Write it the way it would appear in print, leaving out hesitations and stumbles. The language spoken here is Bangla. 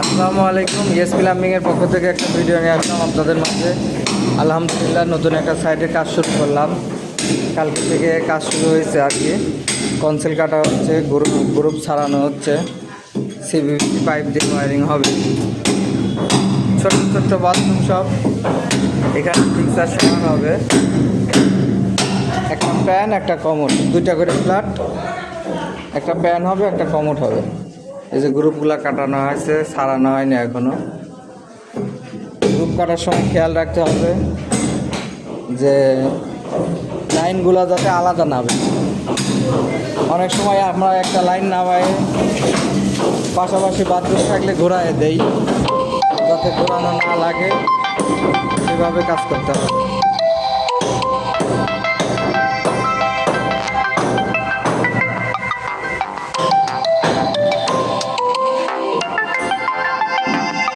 আসসালামু আলাইকুম। ইয়েস প্লাম্বিংয়ের পক্ষ থেকে একটা ভিডিও নিয়ে আসলাম আপনাদের মাঝে। আলহামদুলিল্লাহ নতুন একটা সাইটে কাজ শুরু করলাম। কালকে থেকে কাজ শুরু হয়েছে আর কি। কনসিল কাটা হচ্ছে, গ্রুপ ছাড়ানো হচ্ছে, সিভিসি পাইপ দিয়ে ওয়ারিং হবে। ছোট্ট ছোট্ট বাথরুম সব এখানে ফিক্সার সারানো হবে। একটা প্যান, একটা কমোড, দুইটা করে ফ্ল্যাট, একটা প্যান হবে, একটা কমোড হবে। এই যে গ্রুপগুলো কাটানো হয়েছে, সারানো হয়নি এখনো। গ্রুপ কাটার সময় খেয়াল রাখতে হবে যে লাইনগুলো যাতে আলাদা না হবে। অনেক সময় আমরা একটা লাইন নামাই পাশাপাশি বাথরুম থাকলে ঘোরায় দেই, যাতে ঘোরানো না লাগে, সেভাবে কাজ করতে হবে।